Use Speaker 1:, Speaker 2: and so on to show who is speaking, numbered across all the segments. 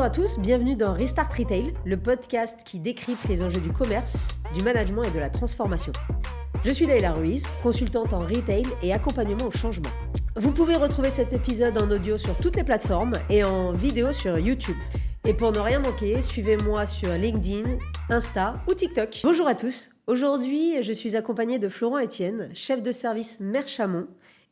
Speaker 1: à tous, bienvenue dans Restart Retail, le podcast qui décrypte les enjeux du commerce, du management et de la transformation. Je suis Leïla Ruiz, consultante en retail et accompagnement au changement. Vous pouvez retrouver cet épisode en audio sur toutes les plateformes et en vidéo sur YouTube. Et pour ne rien manquer, suivez-moi sur LinkedIn, Insta ou TikTok. Bonjour à tous, aujourd'hui je suis accompagnée de Florent Etienne, chef de service Merchamont,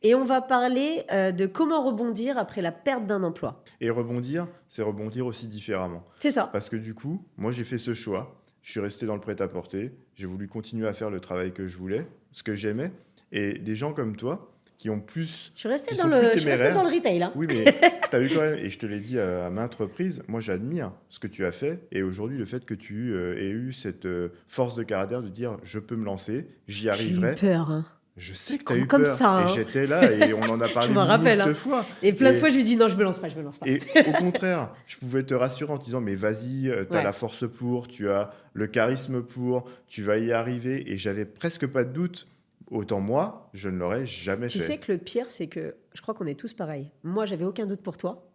Speaker 1: et on va parler de comment rebondir après la perte d'un emploi.
Speaker 2: Et rebondir, c'est rebondir aussi différemment.
Speaker 1: C'est ça.
Speaker 2: Parce que du coup, moi j'ai fait ce choix, je suis resté dans le prêt-à-porter, j'ai voulu continuer à faire le travail que je voulais, ce que j'aimais, et des gens comme toi qui ont plus...
Speaker 1: Je suis restée dans le retail. Hein.
Speaker 2: Oui, mais tu as vu quand même, et je te l'ai dit à maintes reprises, moi j'admire ce que tu as fait, et aujourd'hui le fait que tu aies eu cette force de caractère de dire je peux me lancer, j'y arriverai.
Speaker 1: J'ai eu peur, hein.
Speaker 2: Je sais que tu as eu
Speaker 1: comme
Speaker 2: peur,
Speaker 1: ça, hein.
Speaker 2: Et j'étais là, et on en a parlé moult fois.
Speaker 1: Et plein de fois, je me dis non, je me lance pas.
Speaker 2: Et au contraire, je pouvais te rassurer en te disant mais vas-y, tu as la force pour, tu as le charisme pour, tu vas y arriver. Et j'avais presque pas de doute. Autant moi, je ne l'aurais jamais fait.
Speaker 1: Tu sais que le pire, c'est que je crois qu'on est tous pareils. Moi, j'avais aucun doute pour toi.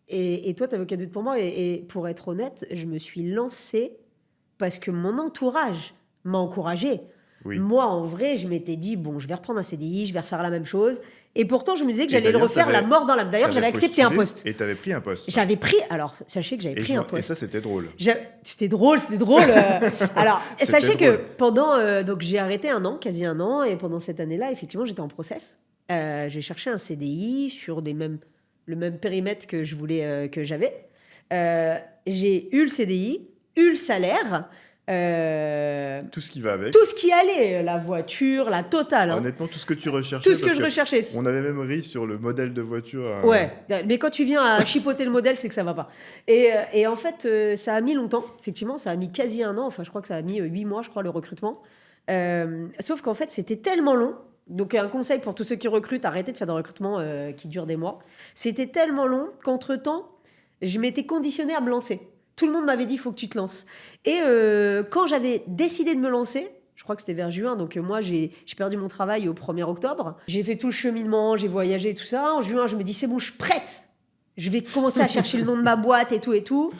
Speaker 1: Et toi, tu n'avais aucun doute pour moi. Et pour être honnête, je me suis lancée parce que mon entourage m'a encouragée. Oui. Moi, en vrai, je m'étais dit, bon, je vais reprendre un CDI, je vais refaire la même chose. Et pourtant, je me disais que j'allais le refaire la mort dans l'âme. D'ailleurs, j'avais accepté un poste.
Speaker 2: Et tu avais pris un poste.
Speaker 1: J'avais pris, alors, sachez que j'avais pris un poste.
Speaker 2: Et ça, c'était drôle.
Speaker 1: C'était drôle. Alors, sachez que pendant, donc j'ai arrêté quasi un an. Et pendant cette année-là, effectivement, j'étais en process. J'ai cherché un CDI sur le même périmètre que je voulais, que j'avais. J'ai eu le CDI, eu le salaire.
Speaker 2: Tout ce qui va avec.
Speaker 1: Tout ce qui allait, la voiture, la totale. Hein.
Speaker 2: Honnêtement, tout ce que tu recherchais.
Speaker 1: Tout ce que je recherchais.
Speaker 2: On avait même ri sur le modèle de voiture.
Speaker 1: Ouais, mais quand tu viens à chipoter le modèle, c'est que ça va pas. Et en fait, ça a mis longtemps. Effectivement, ça a mis quasi un an. Enfin, je crois que ça a mis 8 mois, je crois, le recrutement. Sauf qu'en fait, c'était tellement long. Donc, un conseil pour tous ceux qui recrutent, arrêtez de faire des recrutements qui durent des mois. C'était tellement long qu'entre-temps, je m'étais conditionnée à me lancer. Tout le monde m'avait dit, il faut que tu te lances. Et quand j'avais décidé de me lancer, je crois que c'était vers juin, donc moi, j'ai perdu mon travail au 1er octobre. J'ai fait tout le cheminement, j'ai voyagé, tout ça. En juin, je me dis, c'est bon, je suis prête. Je vais commencer à chercher le nom de ma boîte et tout et tout.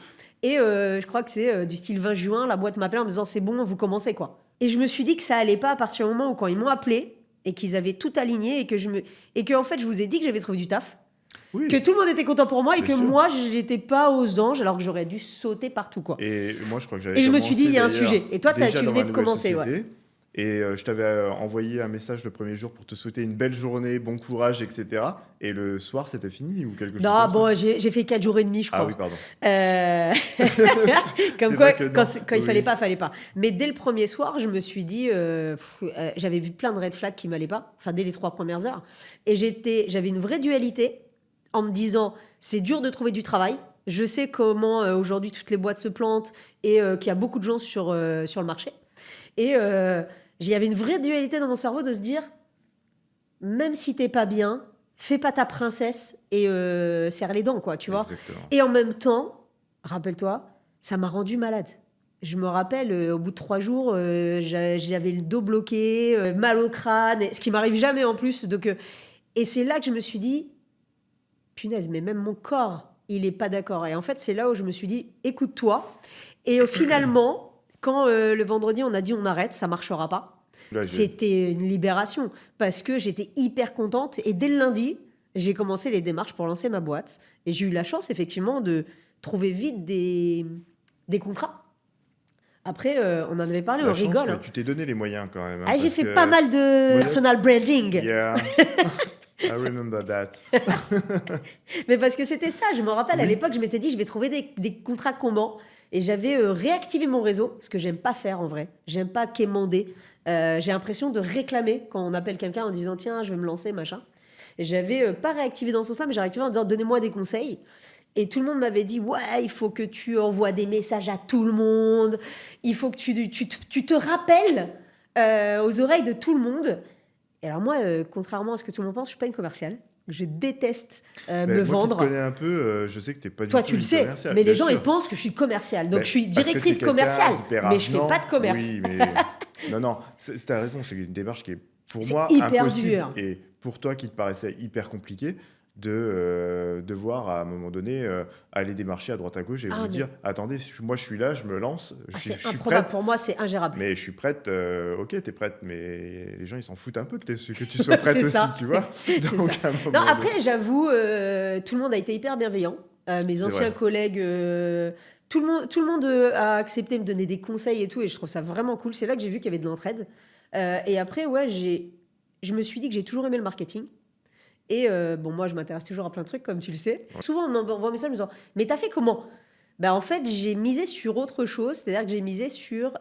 Speaker 1: Et je crois que c'est du style 20 juin, la boîte m'appelle en me disant, c'est bon, vous commencez, quoi. Et je me suis dit que ça allait pas à partir du moment où quand ils m'ont appelé et qu'ils avaient tout aligné et que en fait, je vous ai dit que j'avais trouvé du taf. Oui. Que tout le monde était content pour moi et que moi, je n'étais pas aux anges alors que j'aurais dû sauter partout, quoi.
Speaker 2: Et moi, je crois que j'avais.
Speaker 1: Et je me suis dit, il y a un sujet. Et toi, tu venais de commencer,
Speaker 2: ouais. Et je t'avais envoyé un message le premier jour pour te souhaiter une belle journée, bon courage, etc. Et le soir, c'était fini ou quelque chose
Speaker 1: comme
Speaker 2: ça?
Speaker 1: J'ai fait 4 jours et demi, je crois.
Speaker 2: Ah oui, pardon.
Speaker 1: Comme quoi, quand il fallait pas. Mais dès le premier soir, je me suis dit... j'avais vu plein de red flags qui m'allaient pas. Enfin, dès les 3 premières heures. Et j'avais une vraie dualité en me disant, c'est dur de trouver du travail. Je sais comment aujourd'hui toutes les boîtes se plantent et qu'il y a beaucoup de gens sur le marché. Et il y avait une vraie dualité dans mon cerveau de se dire, même si t'es pas bien, fais pas ta princesse et serre les dents, quoi, tu vois.
Speaker 2: Exactement.
Speaker 1: Et en même temps, rappelle-toi, ça m'a rendu malade. Je me rappelle, au bout de 3 jours, j'avais le dos bloqué, mal au crâne, ce qui m'arrive jamais en plus. Donc, et c'est là que je me suis dit, punaise, mais même mon corps, il est pas d'accord. Et en fait, c'est là où je me suis dit, écoute-toi. Et finalement, quand le vendredi, on a dit on arrête, ça marchera pas. Là, c'était une libération parce que j'étais hyper contente. Et dès le lundi, j'ai commencé les démarches pour lancer ma boîte. Et j'ai eu la chance, effectivement, de trouver vite des contrats. Après, on en avait parlé, on rigole.
Speaker 2: Hein. Tu t'es donné les moyens quand même.
Speaker 1: Hein, j'ai fait pas mal de personal branding.
Speaker 2: Yeah. I remember that.
Speaker 1: Mais parce que c'était ça, je me rappelle, à l'époque, je m'étais dit, je vais trouver des contrats combats. Et j'avais réactivé mon réseau, ce que j'aime pas faire en vrai. J'aime pas quémander. J'ai l'impression de réclamer quand on appelle quelqu'un en disant, tiens, je vais me lancer, machin. Et j'avais pas réactivé dans ce sens-là, mais j'ai réactivé en disant, donnez-moi des conseils. Et tout le monde m'avait dit, ouais, il faut que tu envoies des messages à tout le monde. Il faut que tu te rappelles aux oreilles de tout le monde. Et alors moi, contrairement à ce que tout le monde pense, je suis pas une commerciale. Je déteste me vendre.
Speaker 2: Moi qui te connais un peu, je sais que tu n'es pas du
Speaker 1: tout
Speaker 2: une
Speaker 1: commerciale. Toi, tu le sais, mais les gens, ils pensent que je suis commerciale. Donc, je suis directrice commerciale, mais je ne fais pas de commerce.
Speaker 2: Oui, mais... non, tu as raison. C'est une démarche qui est, pour moi,
Speaker 1: hyper
Speaker 2: impossible.
Speaker 1: Dur.
Speaker 2: Et pour toi, qui te paraissait hyper compliqué, de devoir, à un moment donné, aller démarcher à droite à gauche et vous dire « Attendez, moi, je suis là, je me lance, je
Speaker 1: c'est
Speaker 2: suis
Speaker 1: improbable.
Speaker 2: prête.
Speaker 1: Pour moi, c'est ingérable.
Speaker 2: Mais je suis prête, ok, t'es prête, mais les gens, ils s'en foutent un peu que tu sois prête aussi,
Speaker 1: ça.
Speaker 2: tu vois.
Speaker 1: C'est
Speaker 2: Donc,
Speaker 1: ça.
Speaker 2: à un moment
Speaker 1: Non,
Speaker 2: donné-
Speaker 1: après, j'avoue, tout le monde a été hyper bienveillant. Mes
Speaker 2: C'est
Speaker 1: anciens
Speaker 2: vrai.
Speaker 1: collègues, tout le monde a accepté de me donner des conseils et tout, et je trouve ça vraiment cool. C'est là que j'ai vu qu'il y avait de l'entraide. Et après, ouais, je me suis dit que j'ai toujours aimé le marketing. Et bon, moi, je m'intéresse toujours à plein de trucs, comme tu le sais. Souvent, on m'envoie un message en me disant « Mais t'as fait comment ?» Ben, en fait, j'ai misé sur autre chose, c'est-à-dire que j'ai misé sur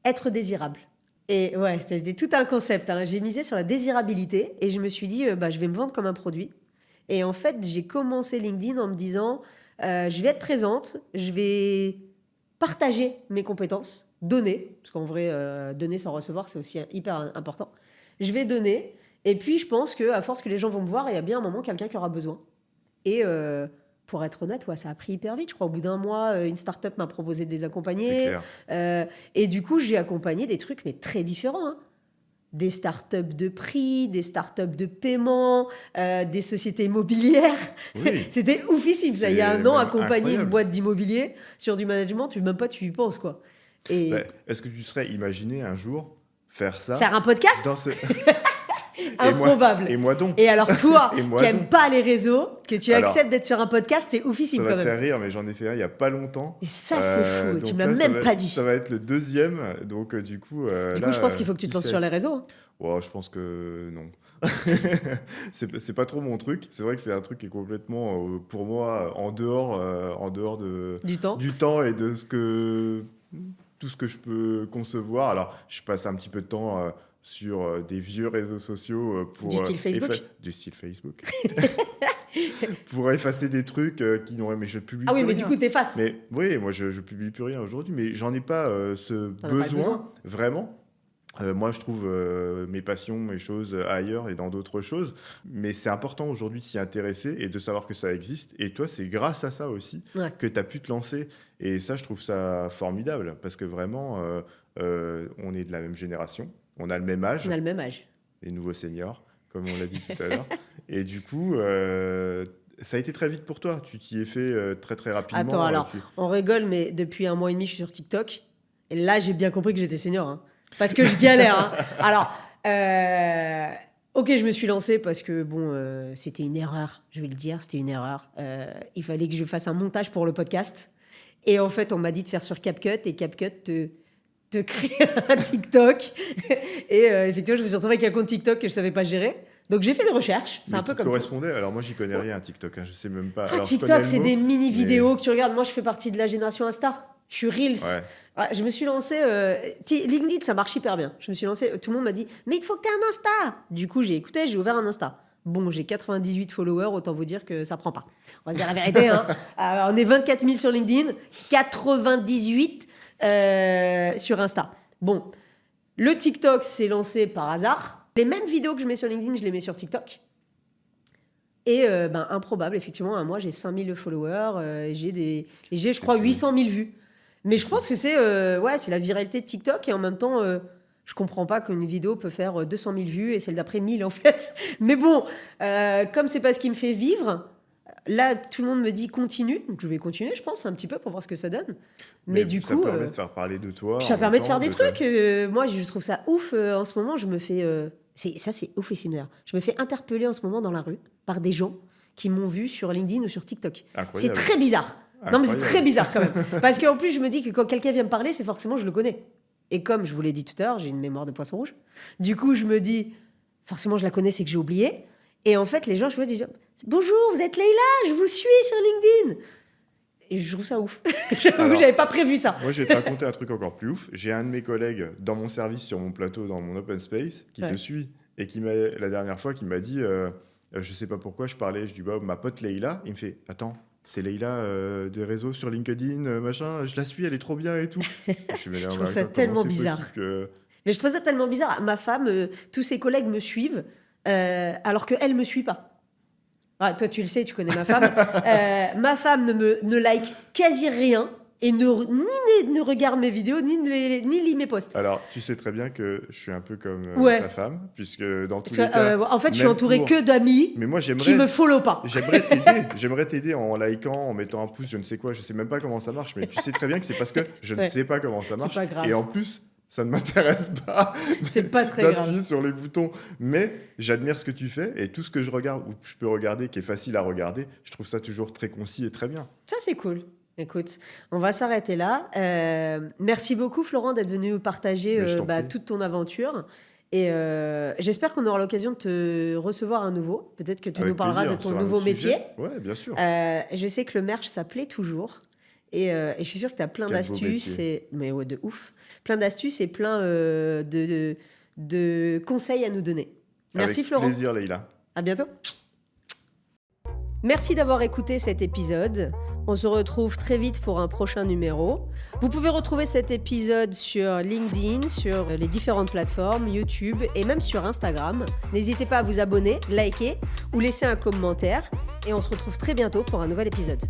Speaker 1: être désirable. Et ouais, c'était tout un concept. Hein. J'ai misé sur la désirabilité et je me suis dit, je vais me vendre comme un produit. Et en fait, j'ai commencé LinkedIn en me disant, je vais être présente, je vais partager mes compétences, donner, parce qu'en vrai, donner sans recevoir, c'est aussi hyper important. Je vais donner, et puis je pense qu'à force que les gens vont me voir, il y a bien un moment quelqu'un qui aura besoin. Et pour être honnête, ouais, ça a pris hyper vite. Je crois au bout d'un mois, une start-up m'a proposé de les
Speaker 2: C'est
Speaker 1: accompagner.
Speaker 2: clair.
Speaker 1: Et du coup, j'ai accompagné des trucs, mais très différents. Hein. Des start-up de prix, des start-up de paiement, des sociétés immobilières.
Speaker 2: Oui.
Speaker 1: C'était oufissime, ça. Il y a
Speaker 2: C'est
Speaker 1: un an,
Speaker 2: même
Speaker 1: accompagner
Speaker 2: incroyable.
Speaker 1: une boîte d'immobilier sur du management, même pas tu y penses, quoi. Et
Speaker 2: Est-ce que tu serais imaginé un jour faire ça
Speaker 1: faire un podcast
Speaker 2: dans ce...
Speaker 1: improbable.
Speaker 2: Et moi donc.
Speaker 1: Et alors toi,
Speaker 2: Et moi
Speaker 1: qui n'aimes
Speaker 2: donc.
Speaker 1: pas les réseaux, que tu
Speaker 2: Alors,
Speaker 1: acceptes d'être sur un podcast, c'est
Speaker 2: Ça
Speaker 1: oufissime
Speaker 2: va
Speaker 1: quand
Speaker 2: te
Speaker 1: même.
Speaker 2: faire rire, mais j'en ai fait un il y a pas longtemps.
Speaker 1: Et ça, c'est fou. Tu
Speaker 2: Donc
Speaker 1: me l'as
Speaker 2: là, ça
Speaker 1: même
Speaker 2: va
Speaker 1: pas
Speaker 2: être-
Speaker 1: dit.
Speaker 2: Ça va être le deuxième. Donc, du coup,
Speaker 1: Du
Speaker 2: là,
Speaker 1: coup, je pense qu'il faut que tu te
Speaker 2: qui
Speaker 1: lances
Speaker 2: sait
Speaker 1: sur les réseaux. Hein.
Speaker 2: Oh, je pense que non. C'est pas trop mon truc. C'est vrai que c'est un truc qui est complètement, pour moi, en dehors
Speaker 1: Du temps.
Speaker 2: et de tout ce que je peux concevoir. Alors, je passe un petit peu de temps sur des vieux réseaux sociaux
Speaker 1: Du style Facebook
Speaker 2: du style Facebook. Pour effacer des trucs qui n'ont... Mais je publie
Speaker 1: Ah oui,
Speaker 2: plus
Speaker 1: mais
Speaker 2: rien.
Speaker 1: du coup, t'effaces.
Speaker 2: Mais oui, moi je publie plus rien aujourd'hui, mais j'en ai pas ce
Speaker 1: T'en as pas le besoin.
Speaker 2: vraiment. Moi, je trouve mes passions, mes choses ailleurs et dans d'autres choses. Mais c'est important aujourd'hui de s'y intéresser et de savoir que ça existe. Et toi, c'est grâce à ça aussi
Speaker 1: Ouais.
Speaker 2: que tu as pu te lancer. Et ça, je trouve ça formidable parce que vraiment, on est de la même génération. On a le même âge,
Speaker 1: On a le même âge.
Speaker 2: les nouveaux seniors, comme on l'a dit tout à l'heure. Et du coup, ça a été très vite pour toi. Tu t'y es fait très, très rapidement.
Speaker 1: Attends, alors, on rigole, mais depuis 1 mois et demi, je suis sur TikTok. Et là, j'ai bien compris que j'étais senior. Hein. Parce que je galère. Hein. Alors, ok, je me suis lancée parce que, bon, c'était une erreur. Je vais le dire, c'était une erreur. Il fallait que je fasse un montage pour le podcast. Et en fait, on m'a dit de faire sur CapCut. Et CapCut te crée un TikTok. Et effectivement, je me suis retrouvée avec un compte TikTok que je ne savais pas gérer. Donc, j'ai fait des recherches. C'est
Speaker 2: Mais
Speaker 1: un peu
Speaker 2: qui
Speaker 1: comme tout.
Speaker 2: correspondait. Alors moi, j'y connais rien à TikTok. Hein, je sais même pas.
Speaker 1: Ah,
Speaker 2: Alors, je connais
Speaker 1: TikTok,
Speaker 2: le
Speaker 1: c'est
Speaker 2: mot,
Speaker 1: des mini-vidéos
Speaker 2: mais-
Speaker 1: que tu regardes. Moi, je fais partie de la génération Insta. Je suis Reels.
Speaker 2: Ouais.
Speaker 1: Ouais, je me suis lancée. LinkedIn, ça marche hyper bien. Je me suis lancée. Tout le monde m'a dit mais il faut que tu aies un Insta. Du coup, j'ai écouté, j'ai ouvert un Insta. Bon, j'ai 98 followers, autant vous dire que ça prend pas. On va se dire la vérité. Hein. On est 24 000 sur LinkedIn, 98 sur Insta. Bon, le TikTok s'est lancé par hasard. Les mêmes vidéos que je mets sur LinkedIn, je les mets sur TikTok. Et improbable, effectivement, un mois, j'ai 5000 followers, et j'ai, je crois,
Speaker 2: fou.
Speaker 1: 800 000 vues. Mais je pense que c'est la viralité de TikTok, et en même temps, je comprends pas qu'une vidéo peut faire 200 000 vues et celle d'après 1000, en fait. Mais bon, comme c'est pas ce qui me fait vivre, là, tout le monde me dit continue, donc je vais continuer, je pense, un petit peu pour voir ce que ça donne. Mais du
Speaker 2: ça
Speaker 1: coup,
Speaker 2: permet de faire parler de toi.
Speaker 1: ça
Speaker 2: en
Speaker 1: permet
Speaker 2: même
Speaker 1: de faire
Speaker 2: temps,
Speaker 1: des
Speaker 2: ta-
Speaker 1: trucs. Moi, je trouve ça ouf. En ce moment, je me fais... c'est oufissime d'ailleurs. Je me fais interpeller en ce moment dans la rue par des gens qui m'ont vu sur LinkedIn ou sur TikTok. C'est
Speaker 2: Incroyable.
Speaker 1: très bizarre. Non, mais c'est
Speaker 2: Incroyable.
Speaker 1: très bizarre quand même. Parce qu'en plus, je me dis que quand quelqu'un vient me parler, c'est forcément je le connais. Et comme je vous l'ai dit tout à l'heure, j'ai une mémoire de poisson rouge. Du coup, je me dis, forcément, je la connais, c'est que j'ai oublié. Et en fait, les gens, je me dis, bonjour, vous êtes Leïla, je vous suis sur LinkedIn. Et je trouve ça ouf. J'avoue,
Speaker 2: Alors,
Speaker 1: j'avais pas prévu ça.
Speaker 2: Moi, je vais te raconter un truc encore plus ouf. J'ai un de mes collègues dans mon service, sur mon plateau, dans mon open space, qui
Speaker 1: Ouais.
Speaker 2: te suit et qui m'a, la dernière fois, qui m'a dit, je sais pas pourquoi, je dis, bah, ma pote Leïla. Il me fait, attends, c'est Leïla des réseaux sur LinkedIn, machin, je la suis, elle est trop bien et tout. Je suis, mais non,
Speaker 1: Je trouve
Speaker 2: mais
Speaker 1: ça
Speaker 2: attends,
Speaker 1: tellement
Speaker 2: comment c'est
Speaker 1: bizarre.
Speaker 2: possible que-
Speaker 1: Mais je trouve ça tellement bizarre. Ma femme, tous ses collègues me suivent, alors qu'elle ne me suit pas. Ah, toi, tu le sais, tu connais ma femme. Ma femme ne like quasi rien. et ne regarde mes vidéos, ni lit mes posts.
Speaker 2: Alors, tu sais très bien que je suis un peu comme ta femme, puisque dans tous
Speaker 1: Tu
Speaker 2: les
Speaker 1: vois,
Speaker 2: cas...
Speaker 1: en fait, je suis entourée que d'amis
Speaker 2: Mais moi,
Speaker 1: qui me follow pas.
Speaker 2: J'aimerais t'aider en likant, en mettant un pouce, je ne sais quoi, je sais même pas comment ça marche, mais tu sais très bien que c'est parce que je ne sais pas comment ça marche.
Speaker 1: C'est pas grave.
Speaker 2: Et en plus, ça ne m'intéresse pas
Speaker 1: C'est pas très grave.
Speaker 2: d'appuyer sur les boutons. Mais j'admire ce que tu fais et tout ce que je regarde ou que je peux regarder, qui est facile à regarder, je trouve ça toujours très concis et très bien.
Speaker 1: Ça, c'est cool. Écoute, on va s'arrêter là. Merci beaucoup, Florent, d'être venu partager toute ton aventure. Et j'espère qu'on aura l'occasion de te recevoir à nouveau. Peut-être que tu nous parleras de ton nouveau métier.
Speaker 2: Oui, bien sûr.
Speaker 1: Je sais que le merch, ça plaît toujours. Et je suis sûre que tu as plein d'astuces. Mais ouais, de ouf. Plein d'astuces et plein de conseils à nous donner. Merci, Florent.
Speaker 2: Avec plaisir, Leïla.
Speaker 1: À bientôt. Merci d'avoir écouté cet épisode. On se retrouve très vite pour un prochain numéro. Vous pouvez retrouver cet épisode sur LinkedIn, sur les différentes plateformes, YouTube et même sur Instagram. N'hésitez pas à vous abonner, liker ou laisser un commentaire. Et on se retrouve très bientôt pour un nouvel épisode.